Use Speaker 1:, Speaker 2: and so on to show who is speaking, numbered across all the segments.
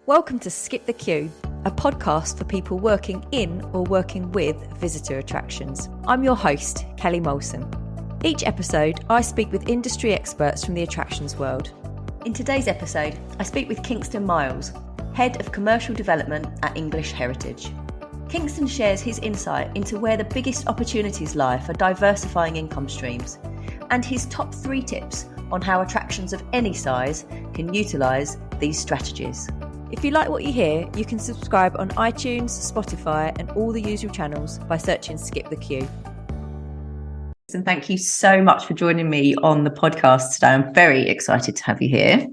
Speaker 1: Welcome to Skip the Queue, a podcast for people working in or working with visitor attractions. I'm your host, Kelly Molson. Each episode, I speak with industry experts from the attractions world. In today's episode, I speak with Kingston Myles, Head of Commercial Development at English Heritage. Kingston shares his insight into where the biggest opportunities lie for diversifying income streams, and his top 3 tips on how attractions of any size can utilise these strategies. If you like what you hear, you can subscribe on iTunes, Spotify, and all the usual channels by searching Skip the Queue. And thank you so much for joining me on the podcast today. I'm very excited to have you here.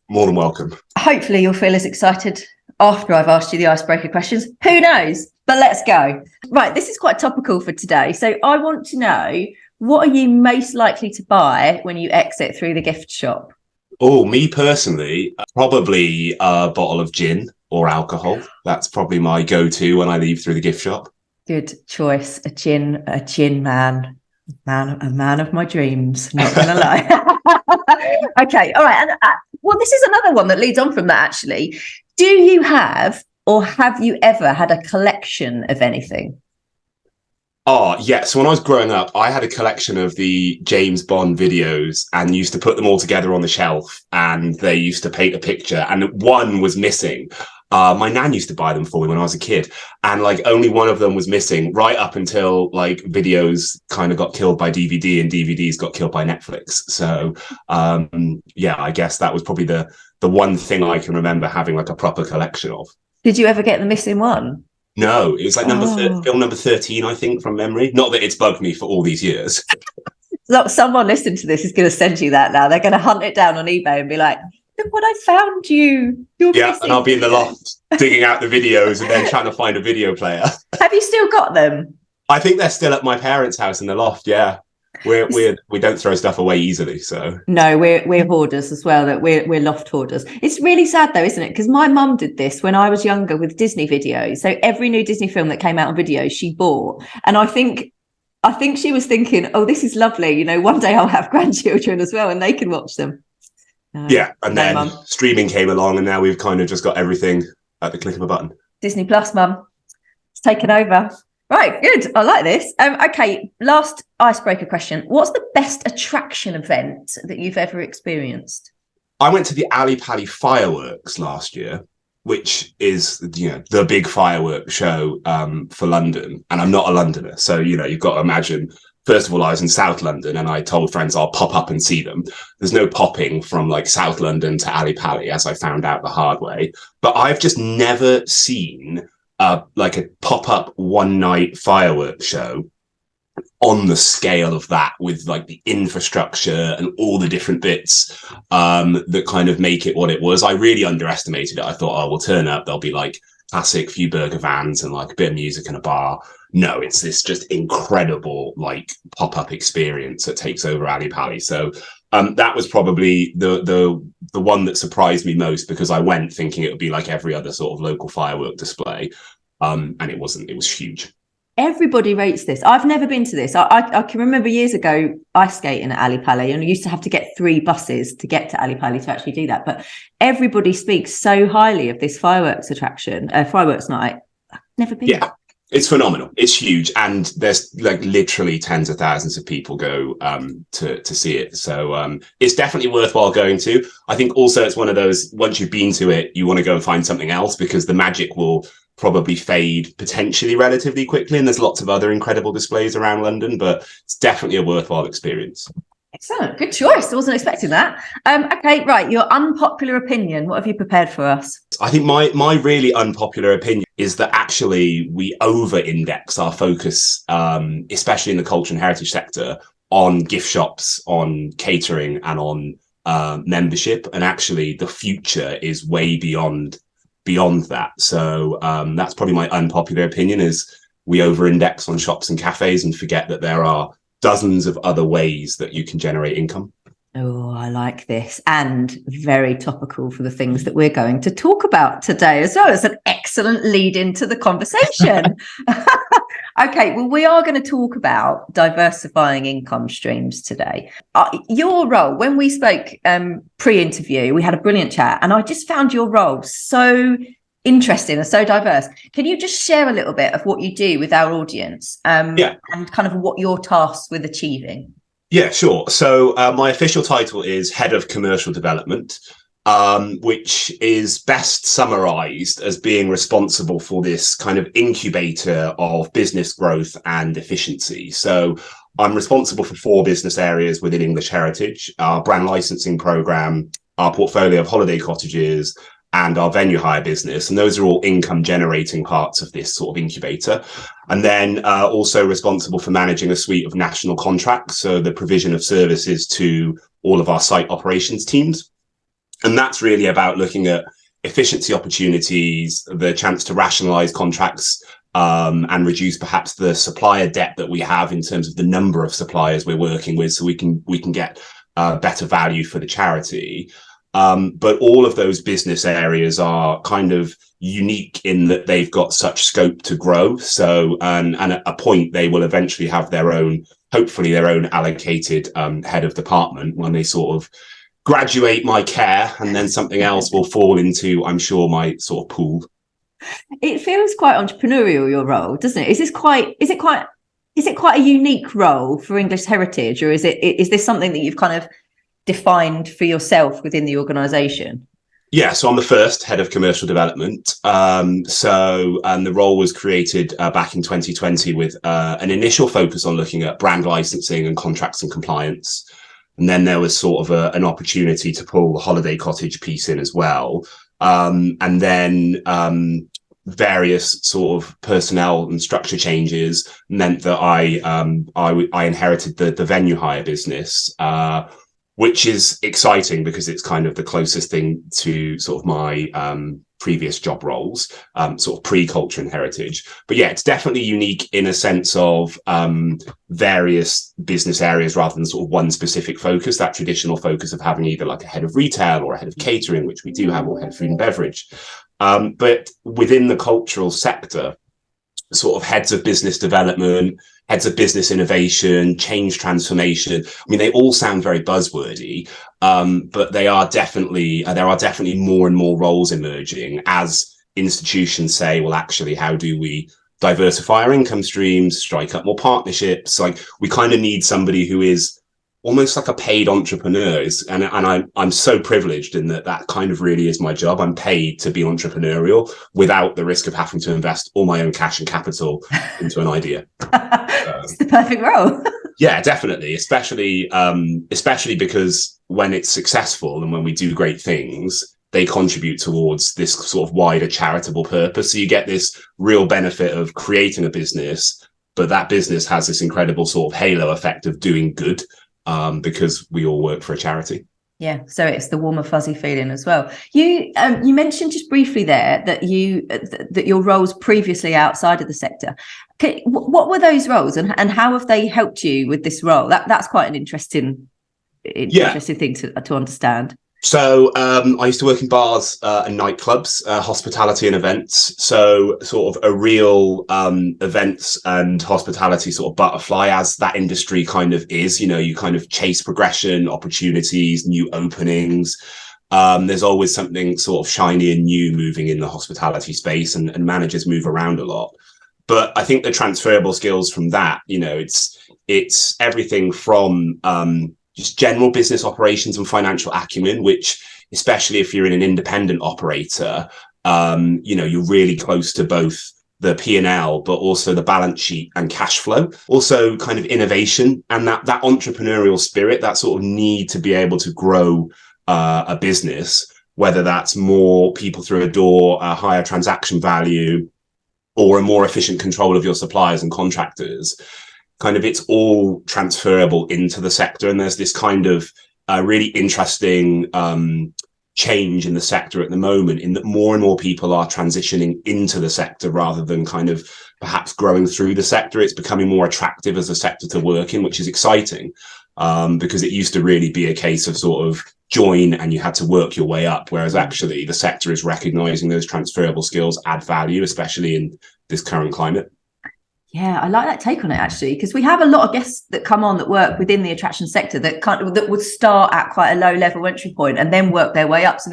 Speaker 2: More than welcome.
Speaker 1: Hopefully you'll feel as excited after I've asked you the icebreaker questions. Who knows? But let's go. Right, this is quite topical for today. So I want to know, what are you most likely to buy when you exit through the gift shop?
Speaker 2: Oh, me personally, probably a bottle of gin or alcohol. That's probably my go-to when I leave through the gift shop.
Speaker 1: Good choice. A gin man. A man of my dreams, not gonna lie. Okay, all right. And well, this is another one that leads on from that, actually. Do you have, or have you ever had a collection of anything?
Speaker 2: Oh, yes. When I was growing up, I had a collection of the James Bond videos and used to put them all together on the shelf, and they used to paint a picture, and one was missing. My nan used to buy them for me when I was a kid, and only one of them was missing right up until videos kind of got killed by DVD and DVDs got killed by Netflix. So yeah, I guess that was probably the one thing I can remember having a proper collection of.
Speaker 1: Did you ever get the missing one?
Speaker 2: No, it was film number 13, I think, from memory. Not that it's bugged me for all these years.
Speaker 1: Look, someone listening to this is going to send you that now. They're going to hunt it down on eBay and be like, look what I found you.
Speaker 2: Yeah, and I'll be in the loft digging out the videos and then trying to find a video player.
Speaker 1: Have you still got them?
Speaker 2: I think they're still at my parents' house in the loft, yeah. We don't throw stuff away easily, so
Speaker 1: no, we're hoarders as well. That we're loft hoarders. It's really sad though, isn't it? Because my mum did this when I was younger with Disney videos. So every new Disney film that came out on video, she bought, and I think she was thinking, oh, this is lovely. One day I'll have grandchildren as well, and they can watch them.
Speaker 2: Yeah, and then streaming came along, and now we've kind of just got everything at the click of a button.
Speaker 1: Disney Plus, Mum, it's taken over. Right, good. I like this. Okay, last icebreaker question. What's the best attraction event that you've ever experienced?
Speaker 2: I went to the Ali Pali fireworks last year, which is the big fireworks show for London. And I'm not a Londoner, so you've got to imagine. First of all, I was in South London, and I told friends I'll pop up and see them. There's no popping from South London to Ali Pali, as I found out the hard way. But I've just never seen a pop-up one-night fireworks show on the scale of that, with the infrastructure and all the different bits that kind of make it what it was. I really underestimated it. I thought, oh, we'll turn up, there'll be classic few burger vans and a bit of music and a bar. No, it's this just incredible pop-up experience that takes over Ali Pali. So that was probably the one that surprised me most, because I went thinking it would be like every other sort of local firework display, and it wasn't. It was huge.
Speaker 1: Everybody rates this. I've never been to this. I can remember years ago ice skating at Ali Pali, and I used to have to get 3 buses to get to Ali Pali to actually do that. But everybody speaks so highly of this fireworks attraction, fireworks night. I've never been.
Speaker 2: Yeah. It's phenomenal. It's huge, and there's literally tens of thousands of people go to see it. So it's definitely worthwhile going to. I think also it's one of those, once you've been to it, you want to go and find something else, because the magic will probably fade potentially relatively quickly. And there's lots of other incredible displays around London, but it's definitely a worthwhile experience.
Speaker 1: Excellent. Good choice. I wasn't expecting that. Okay, right. Your unpopular opinion. What have you prepared for us?
Speaker 2: I think my really unpopular opinion is that actually we over-index our focus, especially in the culture and heritage sector, on gift shops, on catering, and on membership. And actually the future is way beyond that. So that's probably my unpopular opinion, is we over-index on shops and cafes and forget that there are dozens of other ways that you can generate income.
Speaker 1: Oh, I like this, and very topical for the things that we're going to talk about today as well. It's an excellent lead into the conversation. Okay, well, we are going to talk about diversifying income streams today. Your role, when we spoke pre-interview, we had a brilliant chat, and I just found your role so interesting and so diverse. Can you just share a little bit of what you do with our audience and kind of what you're tasked with achieving?
Speaker 2: Yeah, sure. So my official title is Head of Commercial Development, which is best summarized as being responsible for this kind of incubator of business growth and efficiency. So I'm responsible for 4 business areas within English Heritage: our brand licensing program, our portfolio of holiday cottages, and our venue hire business. And those are all income generating parts of this sort of incubator. And then also responsible for managing a suite of national contracts, so the provision of services to all of our site operations teams. And that's really about looking at efficiency opportunities, the chance to rationalize contracts, and reduce perhaps the supplier debt that we have in terms of the number of suppliers we're working with, so we can get better value for the charity. But all of those business areas are kind of unique in that they've got such scope to grow. So, and at a point, they will eventually have their own, hopefully their own allocated head of department when they sort of graduate my care, and then something else will fall into, I'm sure, my sort of pool.
Speaker 1: It feels quite entrepreneurial, your role, doesn't it? Is it quite a unique role for English Heritage, or is this something that you've kind of defined for yourself within the organisation?
Speaker 2: Yeah, so I'm the first head of commercial development. The role was created back in 2020 with an initial focus on looking at brand licensing and contracts and compliance. And then there was sort of an opportunity to pull the holiday cottage piece in as well. And then various sort of personnel and structure changes meant that I inherited the venue hire business, which is exciting because it's kind of the closest thing to sort of my previous job roles, sort of pre-culture and heritage. But yeah, it's definitely unique in a sense of various business areas rather than sort of one specific focus, that traditional focus of having either like a head of retail or a head of catering, which we do have, or head of food and beverage. But within the cultural sector, sort of heads of business development, heads of business innovation, change transformation. I mean, they all sound very buzzwordy, but there are definitely more and more roles emerging as institutions say, well, actually, how do we diversify our income streams, strike up more partnerships? Like, we kind of need somebody who is almost like a paid entrepreneur. And I'm so privileged in that kind of really is my job. I'm paid to be entrepreneurial without the risk of having to invest all my own cash and capital into an idea.
Speaker 1: It's the perfect role.
Speaker 2: Yeah, definitely. Especially because when it's successful and when we do great things, they contribute towards this sort of wider charitable purpose. So you get this real benefit of creating a business, but that business has this incredible sort of halo effect of doing good. Because we all work for a charity.
Speaker 1: Yeah, so it's the warmer fuzzy feeling as well. You mentioned just briefly there that that your roles previously outside of the sector. What were those roles, and how have they helped you with this role? That's quite an interesting thing to understand.
Speaker 2: So I used to work in bars and nightclubs, hospitality and events. So sort of a real events and hospitality sort of butterfly, as that industry kind of is. You know, you kind of chase progression, opportunities, new openings. There's always something sort of shiny and new moving in the hospitality space, and managers move around a lot. But I think the transferable skills from that, you know, it's everything from just general business operations and financial acumen, which, especially if you're in an independent operator, you know, you're really close to both the P&L, but also the balance sheet and cash flow. Also kind of innovation and that entrepreneurial spirit, that sort of need to be able to grow a business, whether that's more people through a door, a higher transaction value, or a more efficient control of your suppliers and contractors. Kind of, it's all transferable into the sector. And there's this kind of really interesting change in the sector at the moment, in that more and more people are transitioning into the sector rather than kind of perhaps growing through the sector. It's becoming more attractive as a sector to work in, which is exciting, because it used to really be a case of sort of join and you had to work your way up, whereas actually the sector is recognizing those transferable skills add value, especially in this current climate.
Speaker 1: Yeah, I like that take on it, actually, because we have a lot of guests that come on that work within the attraction sector that would start at quite a low level entry point and then work their way up. So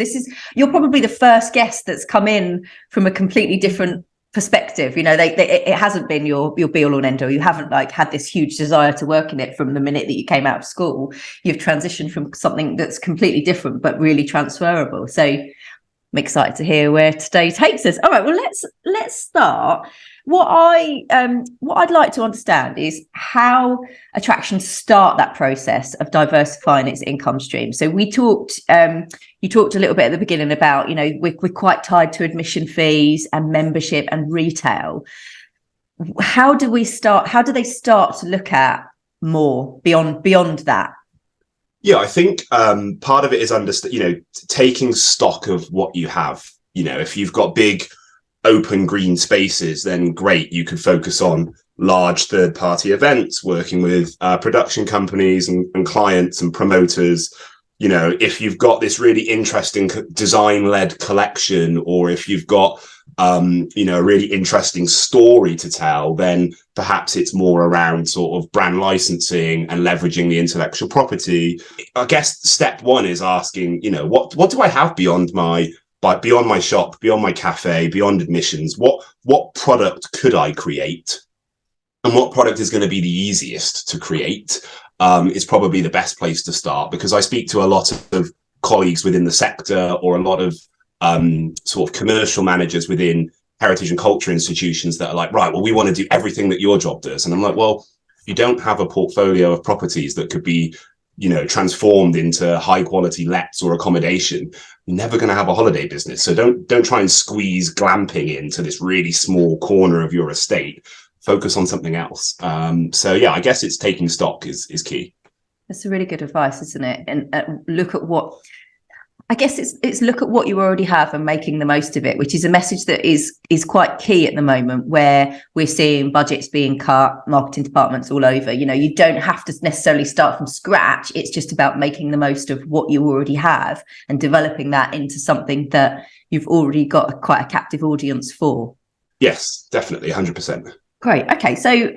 Speaker 1: you're probably the first guest that's come in from a completely different perspective. You know, it hasn't been your be all and end all. You haven't like had this huge desire to work in it from the minute that you came out of school. You've transitioned from something that's completely different but really transferable. So I'm excited to hear where today takes us. All right, well, let's start. What I'd like to understand is how attractions start that process of diversifying its income stream. So you talked a little bit at the beginning about, you know, we're quite tied to admission fees and membership and retail. How do they start to look at more beyond that?
Speaker 2: Yeah, I think part of it is taking stock of what you have. You know, if you've got big open green spaces, then great, you could focus on large third-party events, working with production companies and clients and promoters. You know, if you've got this really interesting design-led collection, or if you've got a really interesting story to tell, then perhaps it's more around sort of brand licensing and leveraging the intellectual property. I guess step one is asking, you know, what do I have beyond my shop, beyond my cafe, beyond admissions? What product could I create? And what product is going to be the easiest to create is probably the best place to start, because I speak to a lot of colleagues within the sector, or a lot of sort of commercial managers within heritage and culture institutions that are like, right, well, we want to do everything that your job does. And I'm like, well, if you don't have a portfolio of properties that could be, you know, transformed into high quality lets or accommodation, you're never going to have a holiday business. So don't try and squeeze glamping into this really small corner of your estate. Focus on something else. So yeah, I guess it's taking stock is key.
Speaker 1: That's a really good advice, isn't it? And look at what, I guess it's look at what you already have and making the most of it, which is a message that is quite key at the moment, where we're seeing budgets being cut, marketing departments all over. You know, you don't have to necessarily start from scratch. It's just about making the most of what you already have and developing that into something that you've already got quite a captive audience for.
Speaker 2: Yes, definitely, 100%.
Speaker 1: Great. Okay, so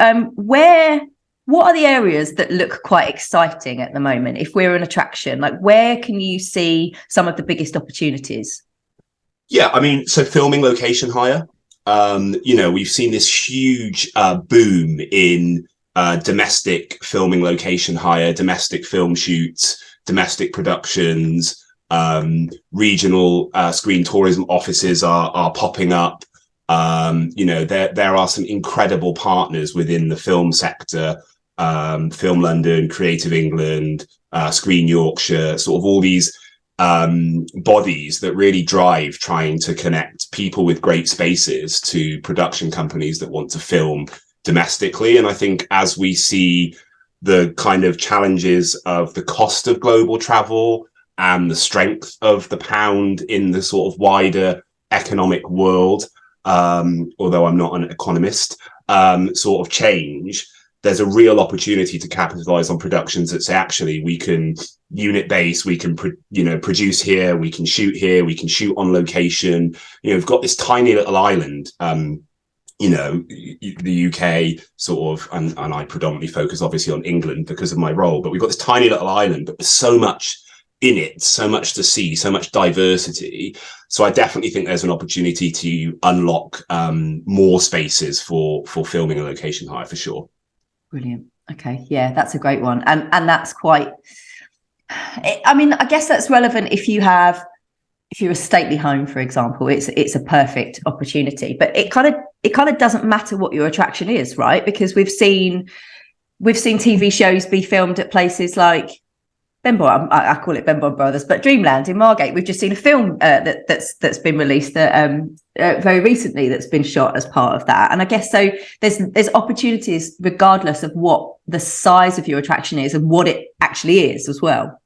Speaker 1: what are the areas that look quite exciting at the moment? If we're an attraction, like where can you see some of the biggest opportunities?
Speaker 2: Yeah, I mean, so filming location hire, you know, we've seen this huge boom in domestic filming location hire, domestic film shoots, domestic productions, regional screen tourism offices are popping up. You know, there are some incredible partners within the film sector, Film London, Creative England, Screen Yorkshire, sort of all these bodies that really drive trying to connect people with great spaces to production companies that want to film domestically. And I think as we see the kind of challenges of the cost of global travel and the strength of the pound in the sort of wider economic world, although I'm not an economist, sort of change, there's a real opportunity to capitalize on productions that say, actually, we can unit base, we can, produce here, we can shoot on location. You know, we've got this tiny little island, you know, the UK sort of, and I predominantly focus obviously on England because of my role, but we've got this tiny little island, but there's so much in it, so much to see, so much diversity. So I definitely think there's an opportunity to unlock more spaces for filming and location hire, for sure.
Speaker 1: Brilliant. Okay, yeah, that's a great one, and that's quite. I mean, I guess that's relevant if you're a stately home, for example. It's a perfect opportunity, but it kind of doesn't matter what your attraction is, right? Because we've seen TV shows be filmed at places like Benbourne, I call it Benbourne Brothers, but Dreamland in Margate. We've just seen a film that's been released very recently that's been shot as part of that. And I guess so there's opportunities regardless of what the size of your attraction is and what it actually is as well.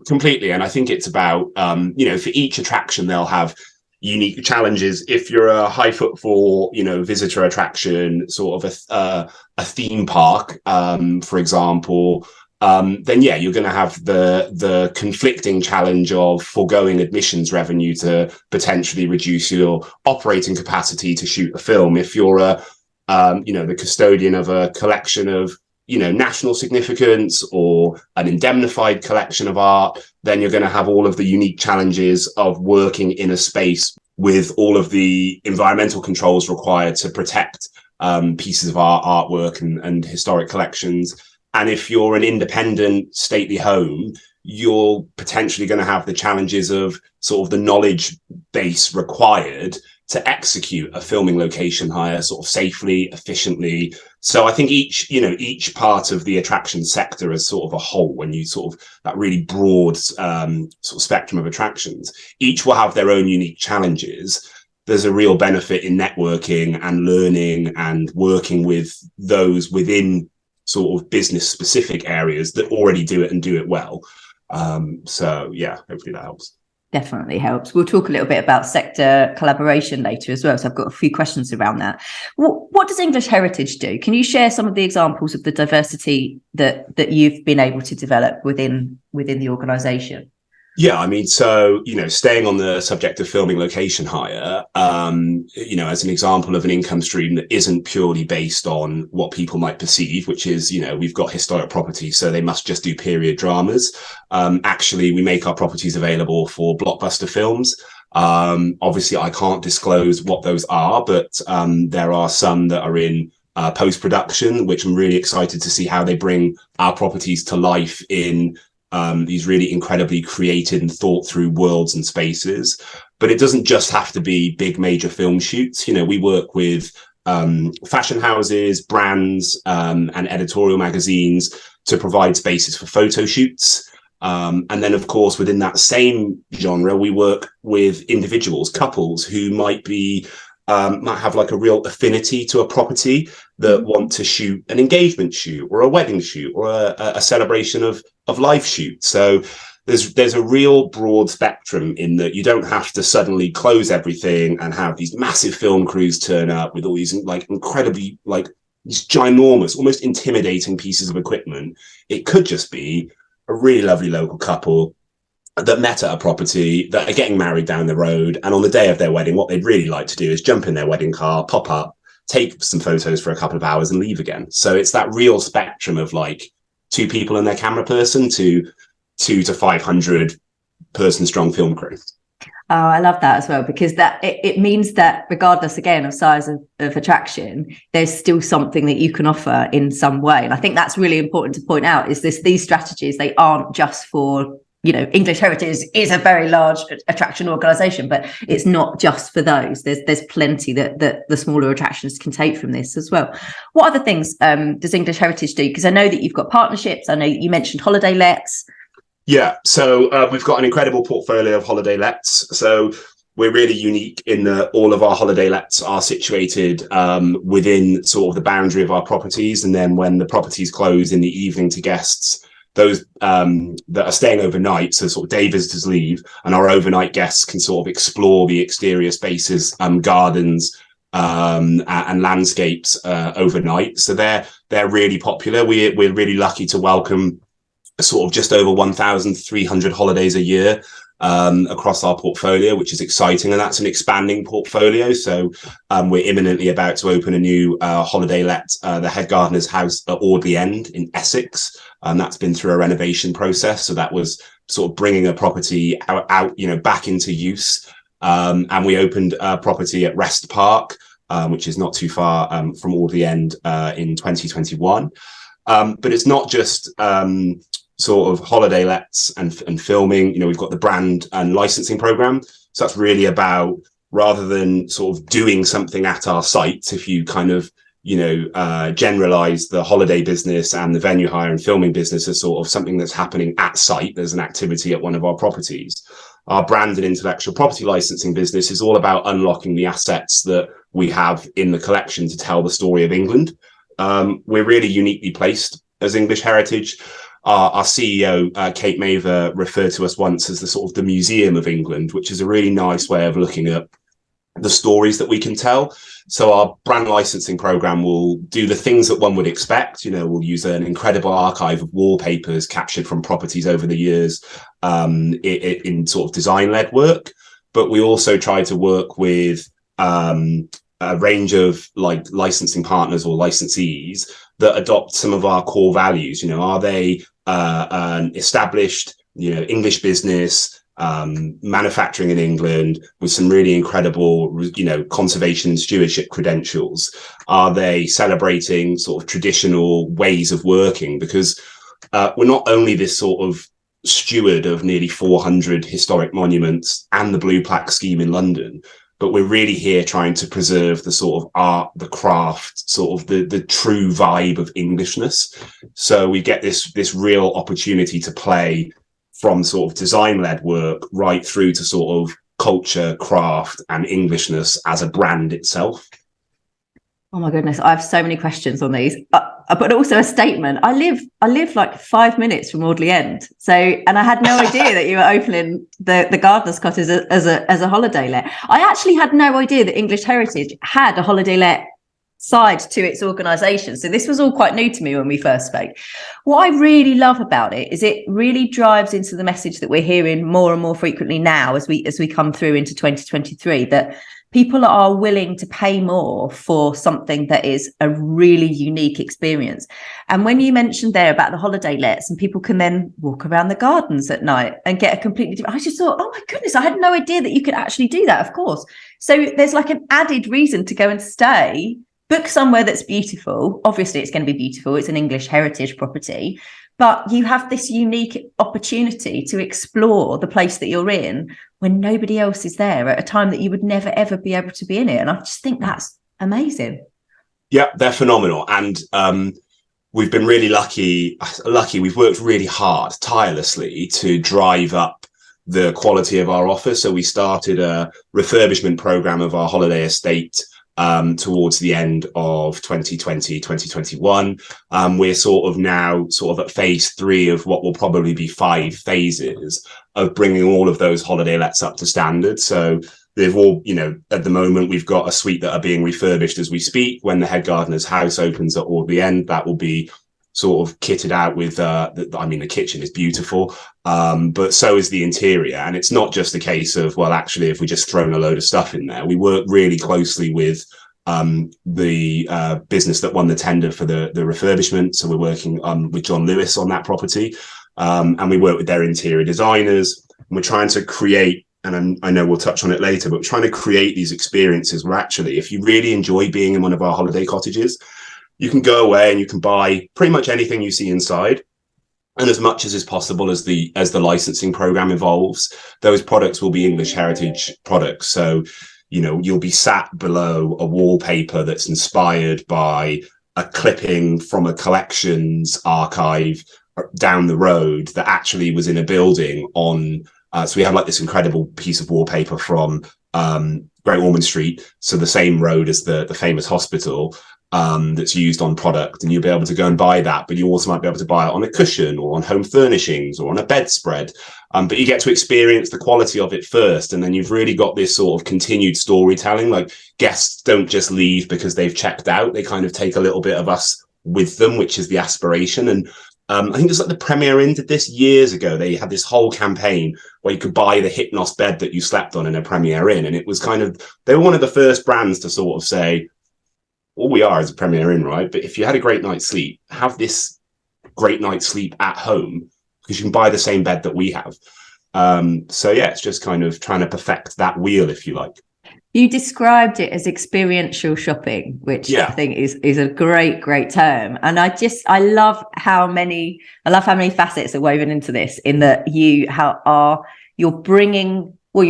Speaker 2: Completely. And I think it's about, for each attraction, they'll have unique challenges. If you're a high footfall, visitor attraction, sort of a theme park, for example, then yeah, you're going to have the conflicting challenge of foregoing admissions revenue to potentially reduce your operating capacity to shoot a film. If you're the custodian of a collection of, national significance or an indemnified collection of art, then you're going to have all of the unique challenges of working in a space with all of the environmental controls required to protect pieces of art, artwork and historic collections. And if you're an independent stately home, you're potentially going to have the challenges of sort of the knowledge base required to execute a filming location hire sort of safely, efficiently. So I think each part of the attraction sector as sort of a whole, when you sort of that really broad sort of spectrum of attractions, each will have their own unique challenges. There's a real benefit in networking and learning and working with those within sort of business specific areas that already do it and do it well. So yeah, hopefully that helps.
Speaker 1: Definitely helps. We'll talk a little bit about sector collaboration later as well. So I've got a few questions around that. What does English Heritage do? Can you share some of the examples of the diversity that you've been able to develop within the organisation?
Speaker 2: Yeah, I mean, so, staying on the subject of filming location hire, as an example of an income stream that isn't purely based on what people might perceive, which is, we've got historic properties, so they must just do period dramas. Actually, we make our properties available for blockbuster films. Obviously, I can't disclose what those are, but there are some that are in post-production, which I'm really excited to see how they bring our properties to life in these really incredibly created and thought through worlds and spaces. But it doesn't just have to be big major film shoots. We work with fashion houses, brands, and editorial magazines to provide spaces for photo shoots. And then, of course, within that same genre, we work with individuals, couples who might have like a real affinity to a property that want to shoot an engagement shoot or a wedding shoot or a celebration of life shoot. So there's a real broad spectrum in that you don't have to suddenly close everything and have these massive film crews turn up with all these like incredibly like these ginormous, almost intimidating pieces of equipment. It could just be a really lovely local couple that met at a property, that are getting married down the road, and on the day of their wedding, what they'd really like to do is jump in their wedding car, pop up, take some photos for a couple of hours and leave again. So it's that real spectrum of like 2 people and their camera person to 2 to 500 person strong film crew.
Speaker 1: Oh, I love that as well, because that it means that regardless, again, of size of attraction, there's still something that you can offer in some way. And I think that's really important to point out, is these strategies, they aren't just for, English Heritage is a very large attraction organisation, but it's not just for those. There's plenty that the smaller attractions can take from this as well. What other things does English Heritage do? Because I know that you've got partnerships. I know you mentioned holiday lets.
Speaker 2: Yeah, so we've got an incredible portfolio of holiday lets. So we're really unique in that all of our holiday lets are situated within sort of the boundary of our properties. And then when the properties close in the evening to guests, those that are staying overnight, so sort of day visitors leave, and our overnight guests can sort of explore the exterior spaces, gardens, and landscapes overnight. So they're really popular. We're really lucky to welcome sort of just over 1,300 holidays a year across our portfolio, which is exciting, and that's an expanding portfolio. So we're imminently about to open a new holiday let, the Head Gardener's House at Audley End in Essex, and that's been through a renovation process. So that was sort of bringing a property out back into use, and we opened a property at Rest Park, which is not too far from Audley End in 2021. But it's not just sort of holiday lets and filming. We've got the brand and licensing program. So that's really about, rather than sort of doing something at our sites, if you kind of, generalize the holiday business and the venue hire and filming business as sort of something that's happening at site, there's an activity at one of our properties. Our brand and intellectual property licensing business is all about unlocking the assets that we have in the collection to tell the story of England. We're really uniquely placed as English Heritage. Our CEO, Kate Mather, referred to us once as the sort of the Museum of England, which is a really nice way of looking at the stories that we can tell. So our brand licensing program will do the things that one would expect. We'll use an incredible archive of wallpapers captured from properties over the years in sort of design-led work. But we also try to work with a range of like licensing partners or licensees that adopt some of our core values. Are they an established, English business, manufacturing in England with some really incredible, conservation and stewardship credentials? Are they celebrating sort of traditional ways of working? Because we're not only this sort of steward of nearly 400 historic monuments and the Blue Plaque scheme in London, but we're really here trying to preserve the sort of art, the craft, sort of the true vibe of Englishness. So we get this real opportunity to play from sort of design-led work right through to sort of culture, craft, and Englishness as a brand itself.
Speaker 1: Oh my goodness, I have so many questions on these, but also a statement. I live like 5 minutes from Audley End, and I had no idea that you were opening the Gardener's Cottage as a holiday let. I actually had no idea that English Heritage had a holiday let side to its organisation. So this was all quite new to me when we first spoke. What I really love about it is it really drives into the message that we're hearing more and more frequently now as we come through into 2023, that people are willing to pay more for something that is a really unique experience. And when you mentioned there about the holiday lets and people can then walk around the gardens at night and get a completely different, I just thought, oh my goodness, I had no idea that you could actually do that, of course. So there's like an added reason to go and stay, book somewhere that's beautiful. Obviously, it's going to be beautiful. It's an English heritage property. But you have this unique opportunity to explore the place that you're in when nobody else is there at a time that you would never, ever be able to be in it. And I just think that's amazing.
Speaker 2: Yeah, they're phenomenal. And we've been really lucky. We've worked really hard, tirelessly, to drive up the quality of our offer. So we started a refurbishment program of our holiday estate towards the end of 2020, 2021. We're sort of now at phase 3 of what will probably be 5 phases of bringing all of those holiday lets up to standard. So they've all, at the moment, we've got a suite that are being refurbished as we speak. When the head gardener's house opens at Audley End, that will be sort of kitted out with, the kitchen is beautiful, but so is the interior. And it's not just a case of, well, actually, if we just thrown a load of stuff in there. We work really closely with the business that won the tender for the refurbishment. So we're working with John Lewis on that property, and we work with their interior designers. And we're trying to create, and I know we'll touch on it later, but we're trying to create these experiences where actually, if you really enjoy being in one of our holiday cottages, you can go away and you can buy pretty much anything you see inside. And as much as is possible as the licensing program evolves, those products will be English heritage products. So, you'll be sat below a wallpaper that's inspired by a clipping from a collections archive down the road that actually was in a building on. So we have like this incredible piece of wallpaper from Great Ormond Street. So the same road as the famous hospital. That's used on product, and you'll be able to go and buy that, but you also might be able to buy it on a cushion or on home furnishings or on a bedspread. But you get to experience the quality of it first, and then you've really got this sort of continued storytelling. Like, guests don't just leave because they've checked out; they kind of take a little bit of us with them, which is the aspiration. And I think it's like the Premier Inn did this years ago. They had this whole campaign where you could buy the Hypnos bed that you slept on in a Premier Inn, and it was they were one of the first brands to sort of say, all we are is a Premier Inn, right? But if you had a great night's sleep, have this great night's sleep at home, because you can buy the same bed that we have. So yeah, it's just kind of trying to perfect that wheel, if you like.
Speaker 1: You described it as experiential shopping, which I think is a great term. And I love how many facets are woven into this, in that you're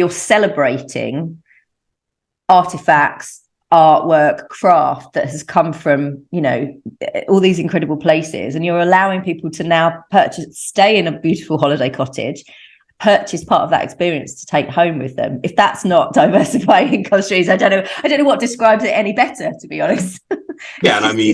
Speaker 1: celebrating artifacts, artwork, craft that has come from, all these incredible places, and you're allowing people to now stay in a beautiful holiday cottage, purchase part of that experience to take home with them. If that's not diversifying income streams, I don't know what describes it any better, to be honest.
Speaker 2: Yeah, and I mean,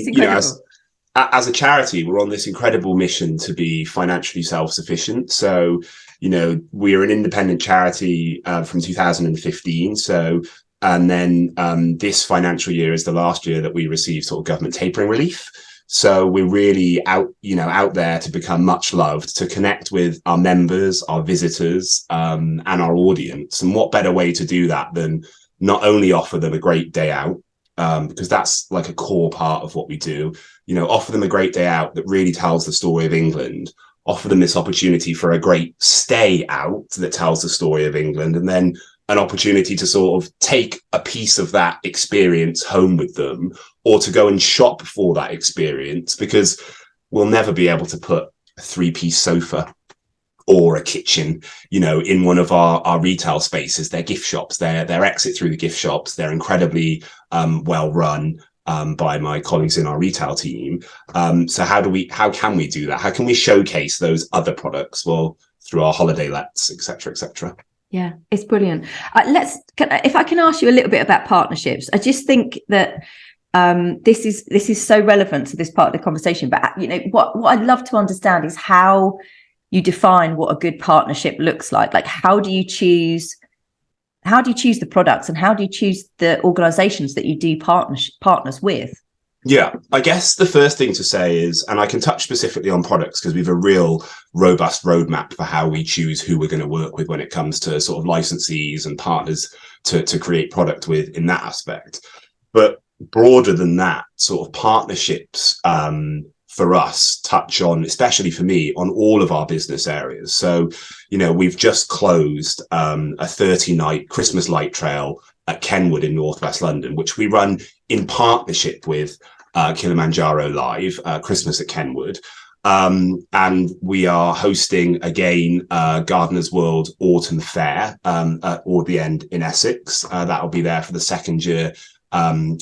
Speaker 2: as a charity, we're on this incredible mission to be financially self-sufficient. So, we're an independent charity from 2015. So. And then this financial year is the last year that we received sort of government tapering relief. So we're really out there to become much loved, to connect with our members, our visitors, and our audience. And what better way to do that than not only offer them a great day out, because that's like a core part of what we do. Offer them a great day out that really tells the story of England, offer them this opportunity for a great stay out that tells the story of England, and then an opportunity to sort of take a piece of that experience home with them, or to go and shop for that experience, because we'll never be able to put a 3-piece sofa or a kitchen, in one of our retail spaces. They're gift shops. They're exit through the gift shops. They're incredibly well run by my colleagues in our retail team. So how can we do that? How can we showcase those other products? Well, through our holiday lets, et cetera, et cetera.
Speaker 1: Yeah, it's brilliant. If I can ask you a little bit about partnerships, I just think that this is so relevant to this part of the conversation. But what I'd love to understand is how you define what a good partnership looks like. Like, how do you choose the products, and how do you choose the organisations that you do partners with?
Speaker 2: Yeah, I guess the first thing to say is, and I can touch specifically on products because we have a real robust roadmap for how we choose who we're going to work with when it comes to sort of licensees and partners to create product with in that aspect. But broader than that, sort of partnerships for us touch on, especially for me, on all of our business areas. So, we've just closed a 30-night Christmas light trail at Kenwood in Northwest London, which we run in partnership with Kilimanjaro Live, Christmas at Kenwood. And we are hosting again Gardeners World Autumn Fair at Audley End in Essex. That'll be there for the second year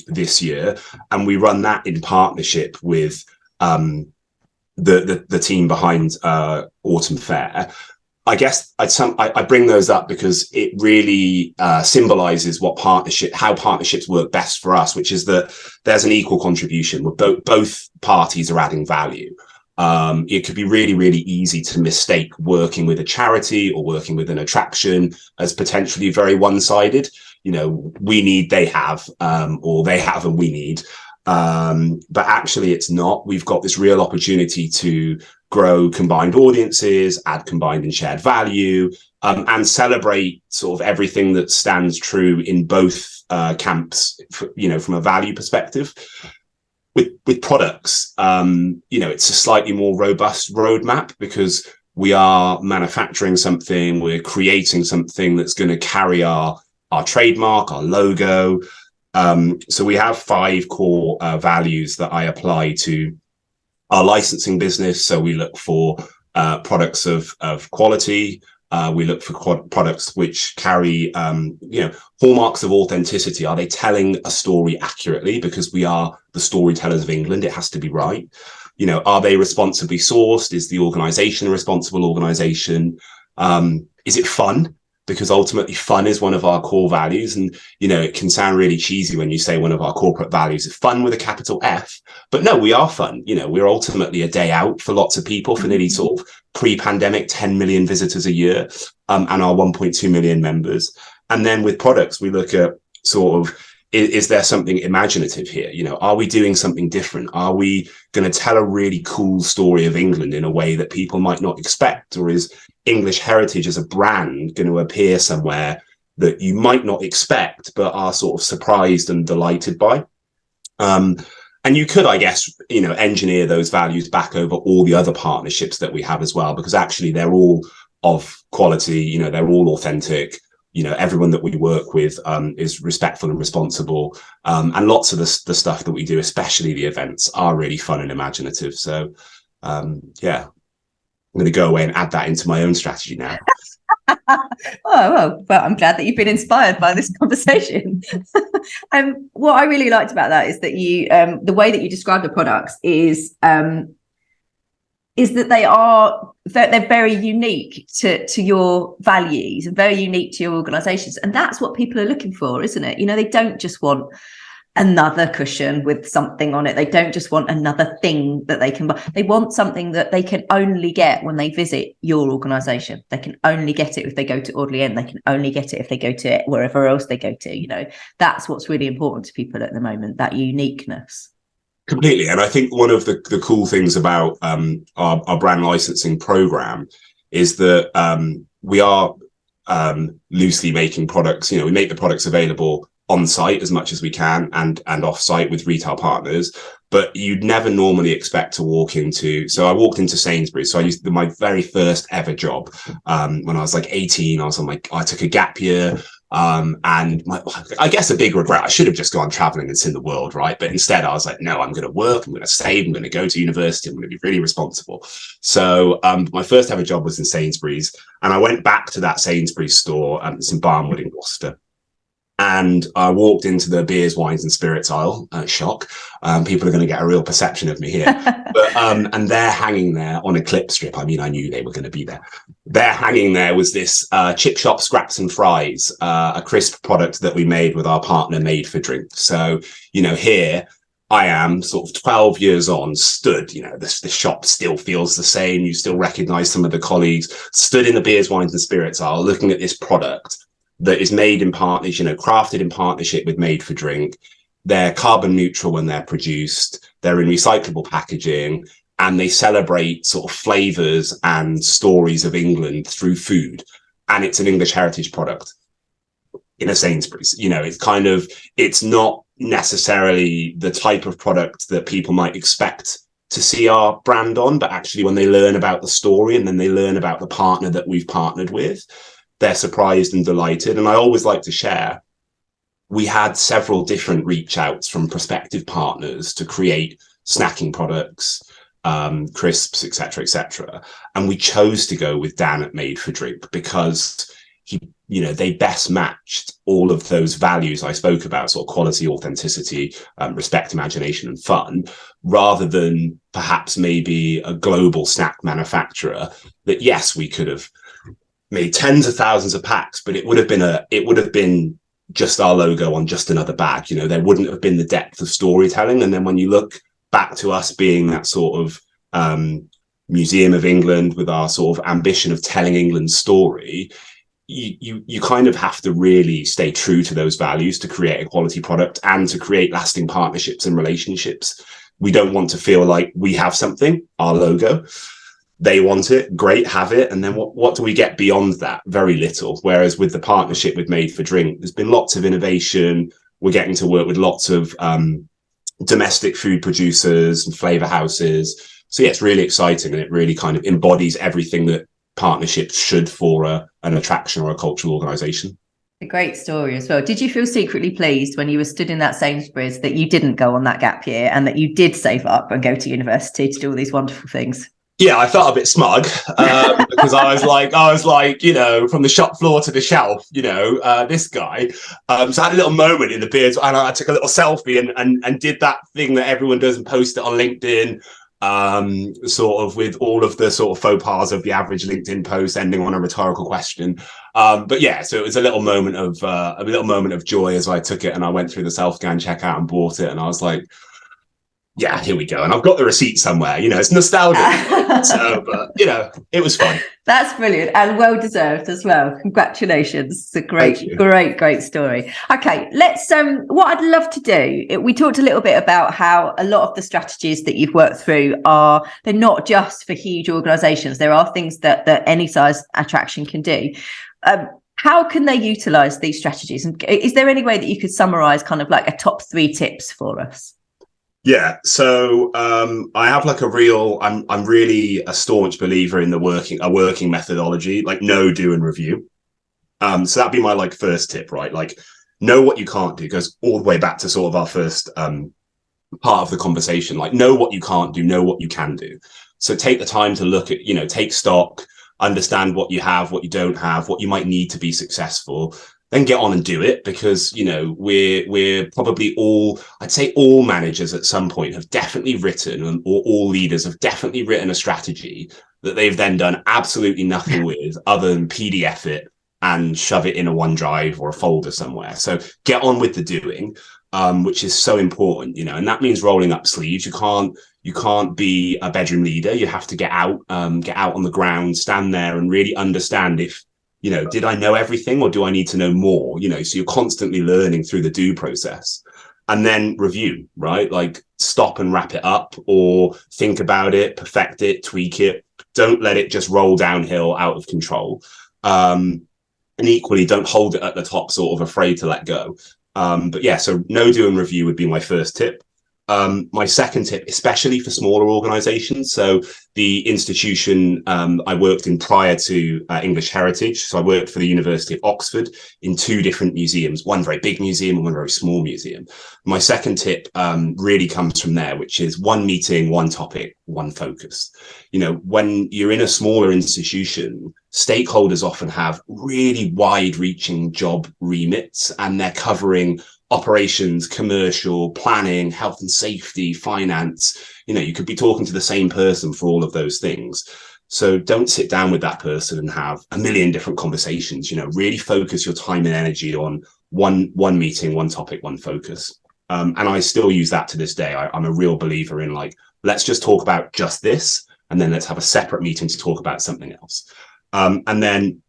Speaker 2: this year. And we run that in partnership with the team behind Autumn Fair. I guess I bring those up because it really symbolizes how partnerships work best for us, which is that there's an equal contribution where both parties are adding value. It could be really, really easy to mistake working with a charity or working with an attraction as potentially very one-sided. We need, they have, or they have and we need. But actually it's not. We've got this real opportunity to grow combined audiences, add combined and shared value, and celebrate sort of everything that stands true in both camps, from a value perspective. With products, it's a slightly more robust roadmap because we are manufacturing something, we're creating something that's going to carry our trademark, our logo. So we have 5 core values that I apply to our licensing business. So we look for products of quality. We look for products which carry, hallmarks of authenticity. Are they telling a story accurately? Because we are the storytellers of England. It has to be right. Are they responsibly sourced? Is the organisation a responsible organisation? Is it fun? Because ultimately fun is one of our core values. And, it can sound really cheesy when you say one of our corporate values is fun with a capital F. But no, we are fun. We're ultimately a day out for lots of people, for nearly sort of pre-pandemic 10 million visitors a year, and our 1.2 million members. And then with products, we look at sort of, is there something imaginative here? Are we doing something different? Are we going to tell a really cool story of England in a way that people might not expect? Or is English heritage as a brand going to appear somewhere that you might not expect, but are sort of surprised and delighted by? And you could, I guess, engineer those values back over all the other partnerships that we have as well, because actually they're all of quality, they're all authentic. Everyone that we work with is respectful and responsible. And lots of the stuff that we do, especially the events, are really fun and imaginative. So, I'm going to go away and add that into my own strategy now.
Speaker 1: Well, I'm glad that you've been inspired by this conversation. What I really liked about that is that you, the way that you describe the products is that they're very unique to your values and very unique to your organisations, and that's what people are looking for, isn't it? They don't just want another cushion with something on it. They don't just want another thing that they can buy. They want something that they can only get when they visit your organisation. They can only get it if they go to Audley End. They can only get it if they go to wherever else they go to. That's what's really important to people at the moment, that uniqueness.
Speaker 2: Completely. And I think one of the cool things about our brand licensing program is that we are loosely making products. We make the products available on site as much as we can and off site with retail partners. But you'd never normally expect to walk into. So I walked into Sainsbury's. So I used my very first ever job when I was like 18. I took a gap year. I guess a big regret, I should have just gone traveling and seen the world, right? But instead I was like, no, I'm going to work, I'm going to save, I'm going to go to university, I'm going to be really responsible. So my first ever job was in Sainsbury's, and I went back to that Sainsbury's store, it's in Barnwood in Gloucester. And I walked into the beers, wines and spirits aisle. Shock. People are going to get a real perception of me here. But and they're hanging there on a clip strip. I mean, I knew they were going to be there. They're hanging there was this chip shop scraps and fries, a crisp product that we made with our partner Made for Drink. So, here I am sort of 12 years on, stood, the shop still feels the same. You still recognize some of the colleagues, stood in the beers, wines and spirits aisle looking at this product that is made in partnership, crafted in partnership with Made for Drink. They're carbon neutral when they're produced. They're in recyclable packaging, and they celebrate sort of flavors and stories of England through food. And it's an English heritage product in a Sainsbury's. It's not necessarily the type of product that people might expect to see our brand on, but actually when they learn about the story and then they learn about the partner that we've partnered with, they're surprised and delighted. And I always like to share, we had several different reach outs from prospective partners to create snacking products, crisps, etc. And we chose to go with Dan at Made for Drink because they best matched all of those values I spoke about, sort of quality, authenticity, respect, imagination and fun, rather than perhaps maybe a global snack manufacturer that, yes, we could have made tens of thousands of packs, but it would have been just our logo on just another bag. There wouldn't have been the depth of storytelling. And then when you look back to us being that sort of Museum of England with our sort of ambition of telling England's story, you kind of have to really stay true to those values to create a quality product and to create lasting partnerships and relationships. We don't want to feel like we have something, our logo. They want it, great, have it. And then what do we get beyond that? Very little. Whereas with the partnership with Made for Drink, there's been lots of innovation. We're getting to work with lots of domestic food producers and flavor houses. So yeah, it's really exciting, and it really kind of embodies everything that partnerships should for an attraction or a cultural organisation.
Speaker 1: A great story as well. Did you feel secretly pleased when you were stood in that Sainsbury's that you didn't go on that gap year and that you did save up and go to university to do all these wonderful things?
Speaker 2: Yeah, I felt a bit smug because I was like, from the shop floor to the shelf, this guy. So I had a little moment in the beers, and I took a little selfie and did that thing that everyone does and post it on LinkedIn, sort of with all of the sort of faux pas of the average LinkedIn post ending on a rhetorical question. But yeah, so it was a little moment of joy as I took it and I went through the self-scan checkout and bought it, and I was like, yeah, here we go. And I've got the receipt somewhere, it's nostalgic. So, but, it was fun.
Speaker 1: That's brilliant and well deserved as well. Congratulations. It's a great story. Okay, let's, what I'd love to do, we talked a little bit about how a lot of the strategies that you've worked through they're not just for huge organisations. There are things that any size attraction can do. How can they utilise these strategies? And is there any way that you could summarise kind of like a top 3 tips for us?
Speaker 2: Yeah, so I have like I'm really a staunch believer in a working methodology, like know, do, and review. So that'd be my like first tip, right? Like know what you can't do. It goes all the way back to sort of our first part of the conversation. Like know what you can't do, know what you can do. So take the time to look at, take stock, understand what you have, what you don't have, what you might need to be successful. Then get on and do it, because we're probably I'd say all managers at some point have definitely written, or all leaders have definitely written a strategy that they've then done absolutely nothing with other than PDF it and shove it in a OneDrive or a folder somewhere. So get on with the doing, which is so important, and that means rolling up sleeves. You can't be a bedroom leader. You have to get out on the ground, stand there and really understand if, did I know everything or do I need to know more? So you're constantly learning through the do process, and then review, right? Like stop and wrap it up, or think about it, perfect it, tweak it. Don't let it just roll downhill out of control. And equally, don't hold it at the top, sort of afraid to let go. But yeah, so know, do, and review would be my first tip. My second tip, especially for smaller organizations. So the institution I worked in prior to English Heritage. So I worked for the University of Oxford in two different museums, one very big museum and one very small museum. My second tip really comes from there, which is one meeting, one topic, one focus. You know, when you're in a smaller institution, stakeholders often have really wide-reaching job remits, and they're covering operations, commercial, planning, health and safety, finance. You know, you could be talking to the same person for all of those things. So don't sit down with that person and have a million different conversations. You know, really focus your time and energy on one meeting, one topic, one focus. And I still use that to this day. I'm a real believer in, like, let's just talk about just this, and then let's have a separate meeting to talk about something else. And then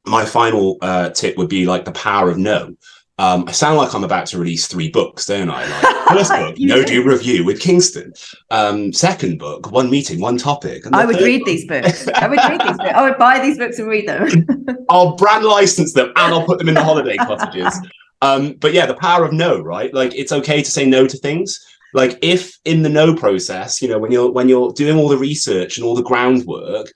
Speaker 2: my final tip would be like the power of no. I sound like I'm about to release 3 books, don't I? Like, first book, No Do Review with Kingston. Second book, one meeting, one topic. And
Speaker 1: I would read these books. I would buy these books and read them.
Speaker 2: I'll brand license them and I'll put them in the holiday cottages. But yeah, the power of no, right? Like, it's okay to say no to things. Like, if in the no process, you know, when you're doing all the research and all the groundwork,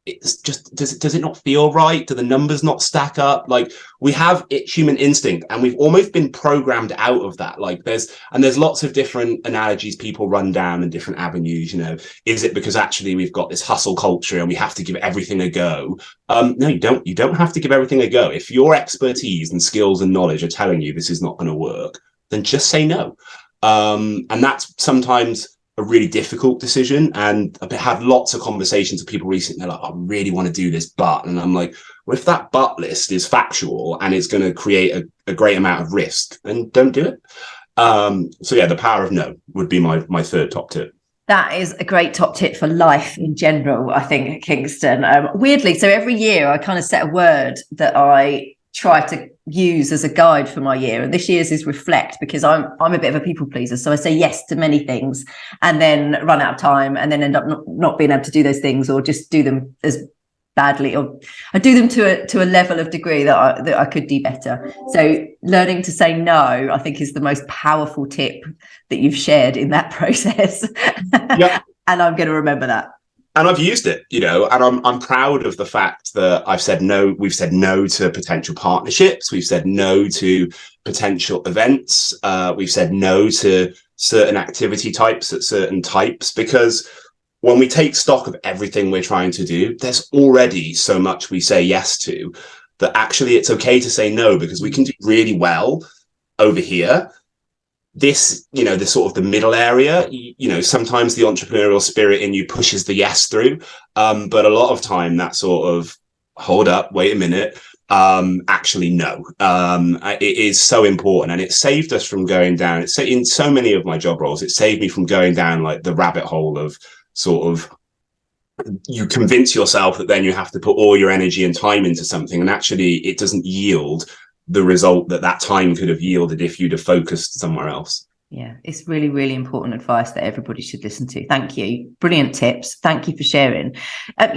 Speaker 2: it's just, does it not feel right? Do the numbers not stack up? Like, we have human instinct, and we've almost been programmed out of that. Like, there's lots of different analogies people run down and different avenues. You know, is it because actually we've got this hustle culture and we have to give everything a go? No, you don't. You don't have to give everything a go. If your expertise and skills and knowledge are telling you this is not going to work, then just say no. And that's sometimes a really difficult decision. And I've had lots of conversations with people recently. They're like, I really want to do this, but, and I'm like, well, if that but list is factual and it's going to create a great amount of risk, then don't do it. So yeah, the power of no would be my third top tip.
Speaker 1: That is a great top tip for life in general, I think, at Kingston. Weirdly, so every year I kind of set a word that I try to use as a guide for my year, and this year's is reflect, because I'm a bit of a people pleaser, so I say yes to many things and then run out of time and then end up not being able to do those things, or just do them as badly, or I do them to a level of degree that I could do better. So learning to say no, I think, is the most powerful tip that you've shared in that process. Yep. And I'm going to remember that.
Speaker 2: And I've used it, you know, and I'm proud of the fact that I've said no. We've said no to potential partnerships. We've said no to potential events. We've said no to certain activity types at certain types, because when we take stock of everything we're trying to do, there's already so much we say yes to that actually it's okay to say no, because we can do really well over here. This, you know, the sort of the middle area, you know, sometimes the entrepreneurial spirit in you pushes the yes through. But a lot of time that sort of, hold up, wait a minute, actually, no. It is so important, and it saved us from going down. It's in so many of my job roles, it saved me from going down like the rabbit hole of sort of, you convince yourself that then you have to put all your energy and time into something, and actually it doesn't yield the result that time could have yielded if you'd have focused somewhere else.
Speaker 1: Yeah, it's really, really important advice that everybody should listen to. Thank you. Brilliant tips. Thank you for sharing.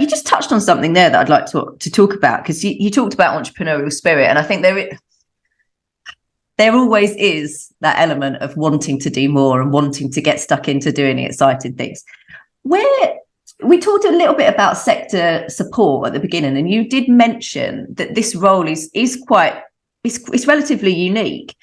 Speaker 1: You just touched on something there that I'd like to talk about, because you talked about entrepreneurial spirit, and I think there always is that element of wanting to do more and wanting to get stuck into doing exciting things. Where we talked a little bit about sector support at the beginning, and you did mention that this role is quite, it's relatively unique.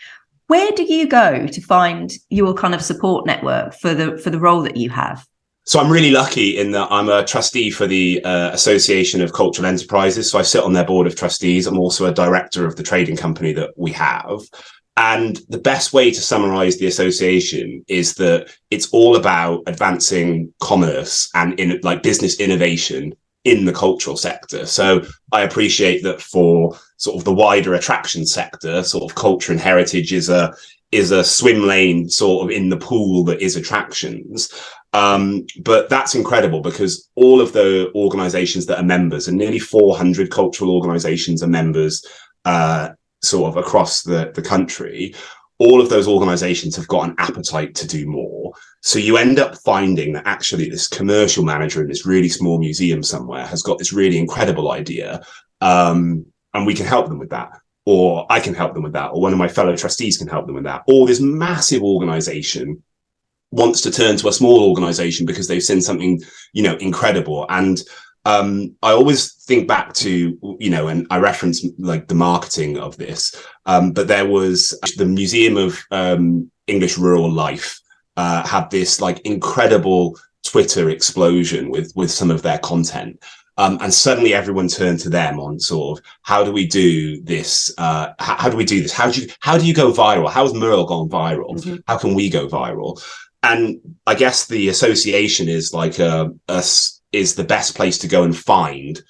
Speaker 1: Where do you go to find your kind of support network for the role that you have?
Speaker 2: So I'm really lucky in that I'm a trustee for the Association of Cultural Enterprises. So I sit on their board of trustees. I'm also a director of the trading company that we have. And the best way to summarize the association is that it's all about advancing commerce and in like business innovation in the cultural sector. So I appreciate that for sort of the wider attraction sector, sort of culture and heritage is a swim lane sort of in the pool that is attractions. But that's incredible, because all of the organizations that are members, and nearly 400 cultural organizations are members sort of across the country, all of those organizations have got an appetite to do more. So you end up finding that actually this commercial manager in this really small museum somewhere has got this really incredible idea, and we can help them with that. or I can help them with that, or one of my fellow trustees can help them with that, or this massive organization wants to turn to a small organization because they've seen something, incredible. And I always think back to, and I reference like the marketing of this, but there was the Museum of English Rural Life had this like incredible Twitter explosion with some of their content. And suddenly everyone turned to them on sort of, how do we do this? How do we do this? How do you go viral? How has Merle gone viral? Mm-hmm. How can we go viral? And I guess the association is like is the best place to go and find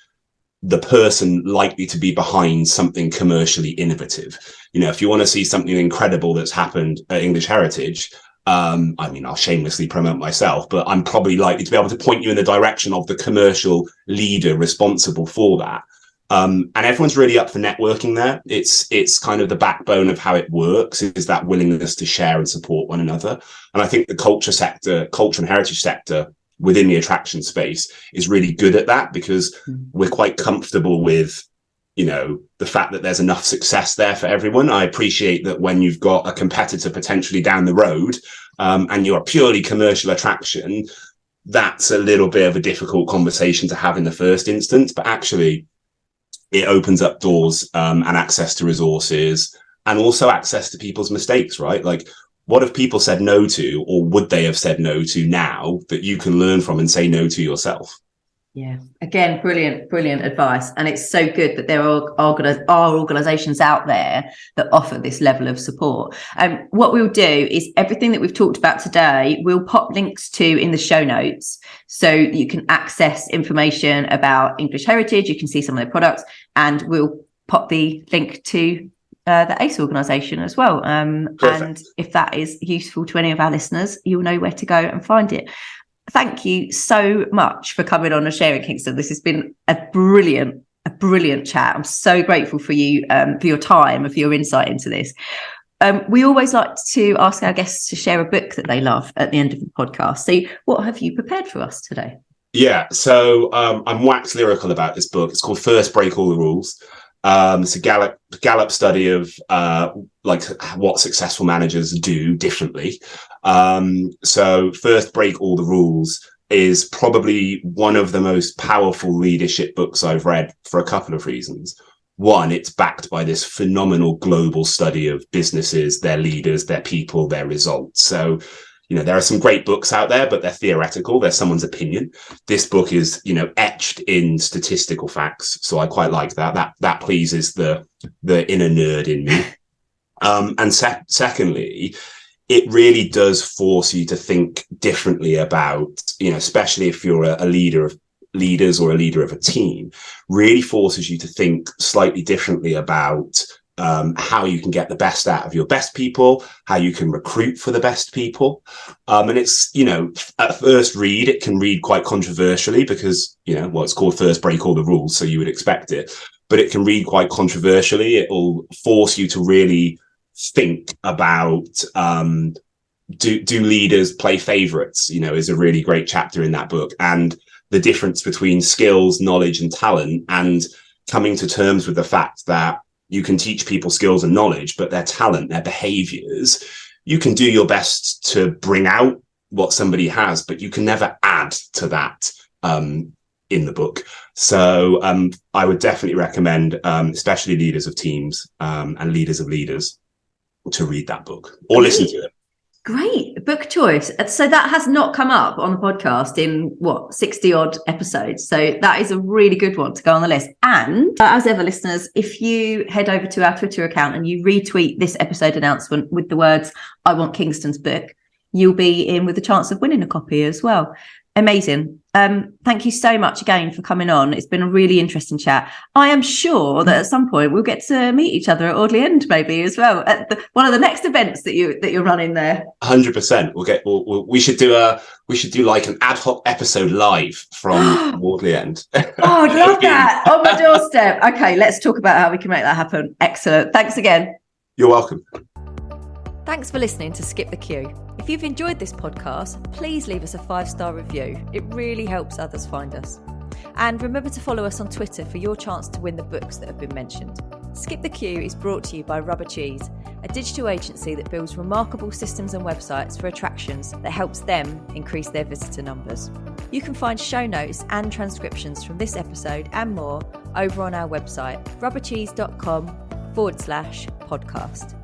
Speaker 2: the person likely to be behind something commercially innovative. If you want to see something incredible that's happened at English Heritage, I'll shamelessly promote myself, but I'm probably likely to be able to point you in the direction of the commercial leader responsible for that. And everyone's really up for networking there. It's kind of the backbone of how it works, is that willingness to share and support one another. And I think the culture and heritage sector within the attraction space is really good at that, because we're quite comfortable with, the fact that there's enough success there for everyone. I appreciate that when you've got a competitor potentially down the road, and you're a purely commercial attraction, that's a little bit of a difficult conversation to have in the first instance, but actually it opens up doors, and access to resources, and also access to people's mistakes, right? Like, what have people said no to, or would they have said no to now that you can learn from and say no to yourself?
Speaker 1: Yeah, again, brilliant advice. And it's so good that there are organisations out there that offer this level of support. What we'll do is everything that we've talked about today, we'll pop links to in the show notes, so you can access information about English Heritage. You can see some of their products, and we'll pop the link to the ACE organisation as well. And if that is useful to any of our listeners, you'll know where to go and find it. Thank you so much for coming on and sharing, Kingston. This has been a brilliant chat. I'm so grateful for you, for your time and for your insight into this. We always like to ask our guests to share a book that they love at the end of the podcast. So what have you prepared for us today?
Speaker 2: Yeah, so I'm wax lyrical about this book. It's called First Break All the Rules. It's a Gallup study of like what successful managers do differently. So First Break All the Rules is probably one of the most powerful leadership books I've read for a couple of reasons. One, it's backed by this phenomenal global study of businesses, their leaders, their people, their results. So, there are some great books out there, but they're theoretical. They're someone's opinion. This book is, etched in statistical facts. So I quite like that. That pleases the inner nerd in me. And secondly, it really does force you to think differently about, especially if you're a leader of leaders or a leader of a team, really forces you to think slightly differently about how you can get the best out of your best people, how you can recruit for the best people. And it's, at first read, it can read quite controversially because, it's called First Break All the Rules, so you would expect it. But it can read quite controversially. It will force you to really think about, do leaders play favorites, is a really great chapter in that book. And the difference between skills, knowledge, and talent, and coming to terms with the fact that you can teach people skills and knowledge, but their talent, their behaviors, you can do your best to bring out what somebody has, but you can never add to that in the book. So I would definitely recommend, especially leaders of teams and leaders of leaders, to read that book or listen to it.
Speaker 1: Great book choice. So that has not come up on the podcast in 60 odd episodes. So that is a really good one to go on the list. And as ever, listeners, if you head over to our Twitter account and you retweet this episode announcement with the words, "I want Kingston's book," you'll be in with a chance of winning a copy as well. Amazing. Thank you so much again for coming on. It's been a really interesting chat. I am sure that at some point we'll get to meet each other at Audley End, maybe as well, at one of the next events that you're running there.
Speaker 2: 100%. We should do like an ad hoc episode live from Audley End.
Speaker 1: Oh, I'd love that on my doorstep. Okay, let's talk about how we can make that happen. Excellent. Thanks again.
Speaker 2: You're welcome.
Speaker 1: Thanks for listening to Skip the Queue. If you've enjoyed this podcast, please leave us a 5-star review. It really helps others find us. And remember to follow us on Twitter for your chance to win the books that have been mentioned. Skip the Queue is brought to you by Rubber Cheese, a digital agency that builds remarkable systems and websites for attractions that helps them increase their visitor numbers. You can find show notes and transcriptions from this episode and more over on our website, rubbercheese.com/podcast.